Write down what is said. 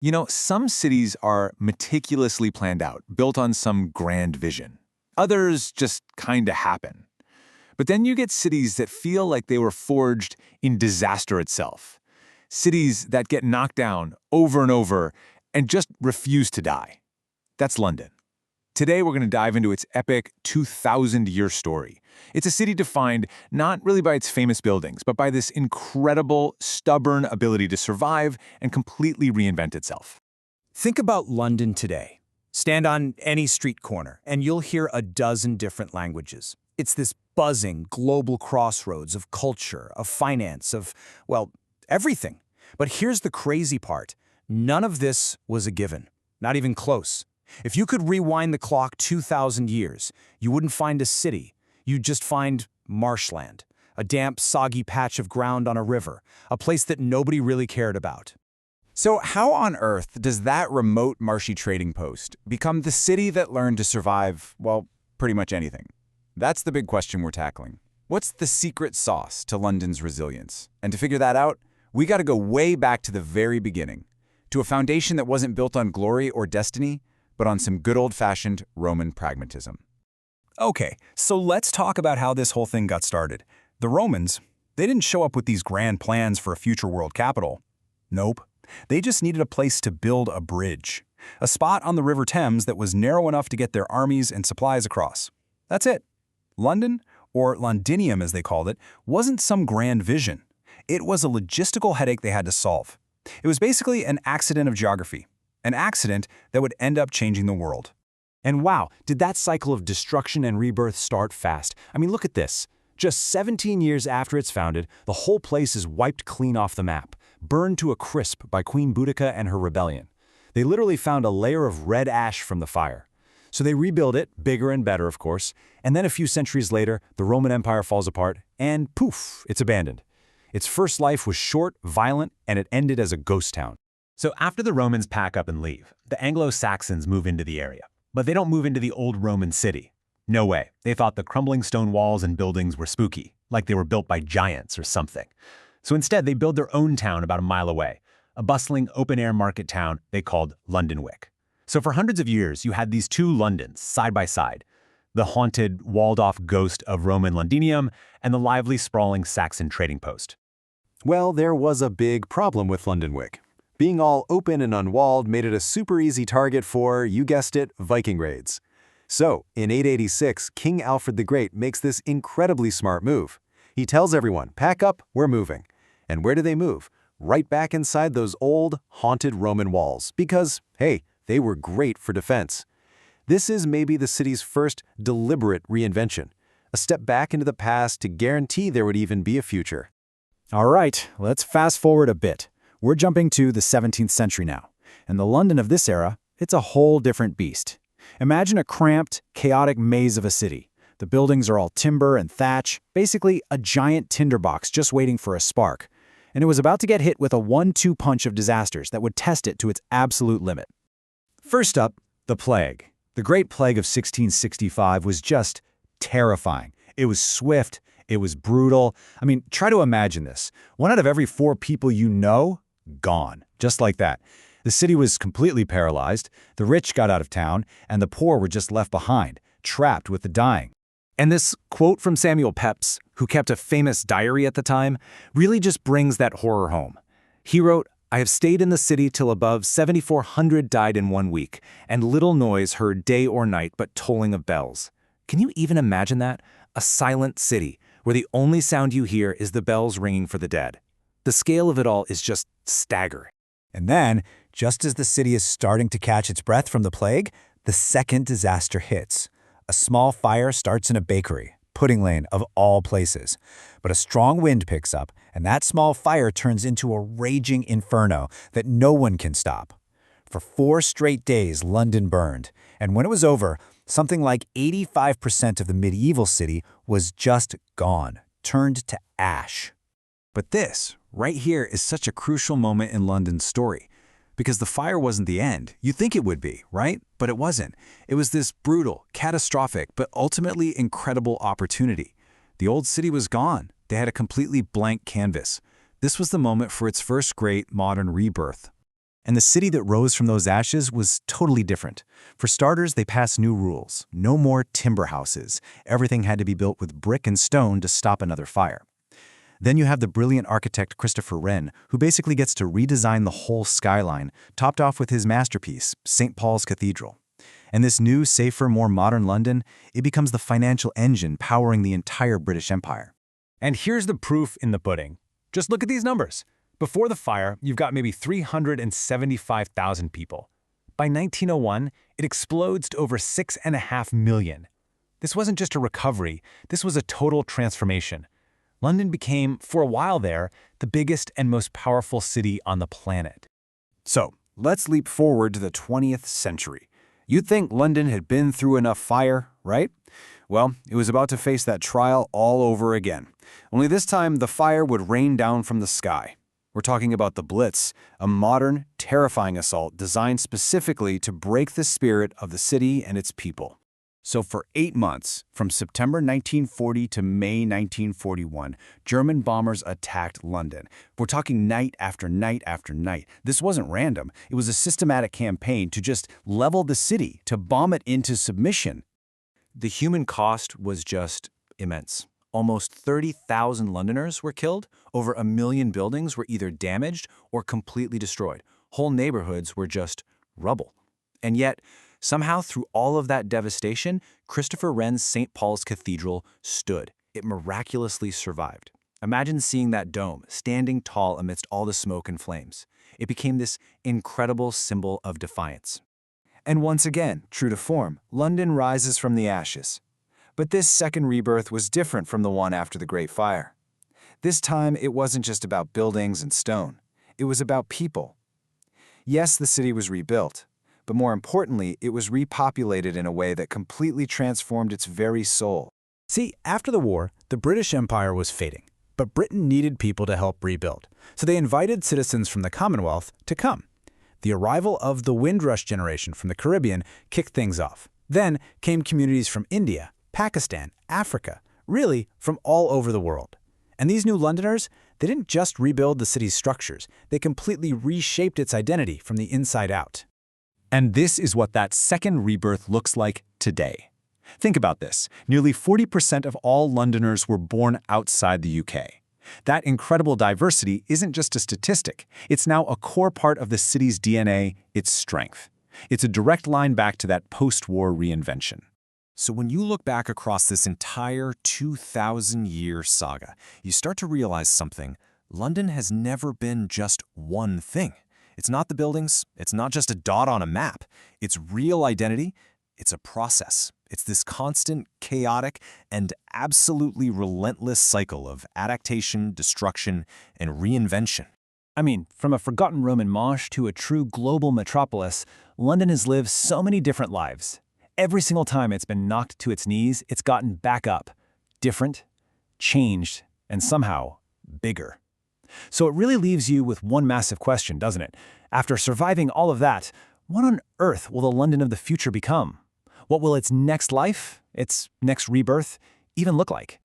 You know, some cities are meticulously planned out, built on some grand vision. Others just kinda happen. But then you get cities that feel like they were forged in disaster itself. Cities that get knocked down over and over and just refuse to die. That's London. Today we're going to dive into its epic 2,000-year story. It's a city defined not really by its famous buildings, but by this incredible, stubborn ability to survive and completely reinvent itself. Think about London today. Stand on any street corner, and you'll hear a dozen different languages. It's this buzzing global crossroads of culture, of finance, of, well, everything. But here's the crazy part. None of this was a given, not even close. If you could rewind the clock 2,000 years, you wouldn't find a city. You'd just find marshland, a damp, soggy patch of ground on a river, a place that nobody really cared about. So how on earth does that remote marshy trading post become the city that learned to survive, well, pretty much anything? That's the big question we're tackling. What's the secret sauce to London's resilience? And to figure that out, we got to go way back to the very beginning, to a foundation that wasn't built on glory or destiny, but on some good old-fashioned Roman pragmatism. Okay, so let's talk about how this whole thing got started. The Romans, they didn't show up with these grand plans for a future world capital. Nope. They just needed a place to build a bridge. A spot on the River Thames that was narrow enough to get their armies and supplies across. That's it. London, or Londinium as they called it, wasn't some grand vision. It was a logistical headache they had to solve. It was basically an accident of geography. An accident that would end up changing the world. And wow, did that cycle of destruction and rebirth start fast. I mean, look at this. Just 17 years after it's founded, the whole place is wiped clean off the map, burned to a crisp by Queen Boudica and her rebellion. They literally found a layer of red ash from the fire. So they rebuild it, bigger and better, of course, and then a few centuries later, the Roman Empire falls apart, and poof, it's abandoned. Its first life was short, violent, and it ended as a ghost town. So after the Romans pack up and leave, the Anglo-Saxons move into the area. But they don't move into the old Roman city. No way. They thought the crumbling stone walls and buildings were spooky, like they were built by giants or something. So instead, they build their own town about a mile away, a bustling open-air market town they called Londonwick. So for hundreds of years, you had these two Londons side by side, the haunted, walled-off ghost of Roman Londinium and the lively, sprawling Saxon trading post. Well, there was a big problem with Londonwick. Being all open and unwalled made it a super easy target for, you guessed it, Viking raids. So, in 886, King Alfred the Great makes this incredibly smart move. He tells everyone, pack up, we're moving. And where do they move? Right back inside those old, haunted Roman walls, because, hey, they were great for defense. This is maybe the city's first deliberate reinvention, a step back into the past to guarantee there would even be a future. All right, let's fast forward a bit. We're jumping to the 17th century now. And the London of this era, it's a whole different beast. Imagine a cramped, chaotic maze of a city. The buildings are all timber and thatch, basically a giant tinderbox just waiting for a spark. And it was about to get hit with a 1-2 punch of disasters that would test it to its absolute limit. First up, the plague. The Great Plague of 1665 was just terrifying. It was swift, it was brutal. I mean, try to imagine this. 1 out of every 4 people you know, gone. Just like that. The city was completely paralyzed, the rich got out of town, and the poor were just left behind, trapped with the dying. And this quote from Samuel Pepys, who kept a famous diary at the time, really just brings that horror home. He wrote, "I have stayed in the city till above 7,400 died in 1 week, and little noise heard day or night but tolling of bells." Can you even imagine that? A silent city, where the only sound you hear is the bells ringing for the dead. The scale of it all is just staggering. And then, just as the city is starting to catch its breath from the plague, the second disaster hits. A small fire starts in a bakery, Pudding Lane of all places. But a strong wind picks up, and that small fire turns into a raging inferno that no one can stop. For 4 straight days, London burned, and when it was over, something like 85% of the medieval city was just gone, turned to ash. But this, right here, is such a crucial moment in London's story. Because the fire wasn't the end. You'd think it would be, right? But it wasn't. It was this brutal, catastrophic, but ultimately incredible opportunity. The old city was gone. They had a completely blank canvas. This was the moment for its first great modern rebirth. And the city that rose from those ashes was totally different. For starters, they passed new rules. No more timber houses. Everything had to be built with brick and stone to stop another fire. Then you have the brilliant architect Christopher Wren, who basically gets to redesign the whole skyline, topped off with his masterpiece, St. Paul's Cathedral. And this new, safer, more modern London, it becomes the financial engine powering the entire British Empire. And here's the proof in the pudding. Just look at these numbers. Before the fire, you've got maybe 375,000 people. By 1901, it explodes to over 6.5 million. This wasn't just a recovery, this was a total transformation. London became, for a while there, the biggest and most powerful city on the planet. So, let's leap forward to the 20th century. You'd think London had been through enough fire, right? Well, it was about to face that trial all over again. Only this time, the fire would rain down from the sky. We're talking about the Blitz, a modern, terrifying assault designed specifically to break the spirit of the city and its people. So for 8 months, from September 1940 to May 1941, German bombers attacked London. We're talking night after night after night. This wasn't random. It was a systematic campaign to just level the city, to bomb it into submission. The human cost was just immense. Almost 30,000 Londoners were killed. Over 1 million buildings were either damaged or completely destroyed. Whole neighborhoods were just rubble. And yet, somehow through all of that devastation, Christopher Wren's St. Paul's Cathedral stood. It miraculously survived. Imagine seeing that dome, standing tall amidst all the smoke and flames. It became this incredible symbol of defiance. And once again, true to form, London rises from the ashes. But this second rebirth was different from the one after the Great Fire. This time, it wasn't just about buildings and stone. It was about people. Yes, the city was rebuilt, but more importantly, it was repopulated in a way that completely transformed its very soul. See, after the war, the British Empire was fading, but Britain needed people to help rebuild, so they invited citizens from the Commonwealth to come. The arrival of the Windrush generation from the Caribbean kicked things off. Then came communities from India, Pakistan, Africa, really from all over the world. And these new Londoners, they didn't just rebuild the city's structures, they completely reshaped its identity from the inside out. And this is what that second rebirth looks like today. Think about this. Nearly 40% of all Londoners were born outside the UK. That incredible diversity isn't just a statistic. It's now a core part of the city's DNA, its strength. It's a direct line back to that post-war reinvention. So when you look back across this entire 2,000-year saga, you start to realize something. London has never been just one thing. It's not the buildings, it's not just a dot on a map. It's real identity, it's a process. It's this constant, chaotic, and absolutely relentless cycle of adaptation, destruction, and reinvention. I mean, from a forgotten Roman marsh to a true global metropolis, London has lived so many different lives. Every single time it's been knocked to its knees, it's gotten back up, different, changed, and somehow bigger. So it really leaves you with one massive question, doesn't it? After surviving all of that, what on earth will the London of the future become? What will its next life, its next rebirth, even look like?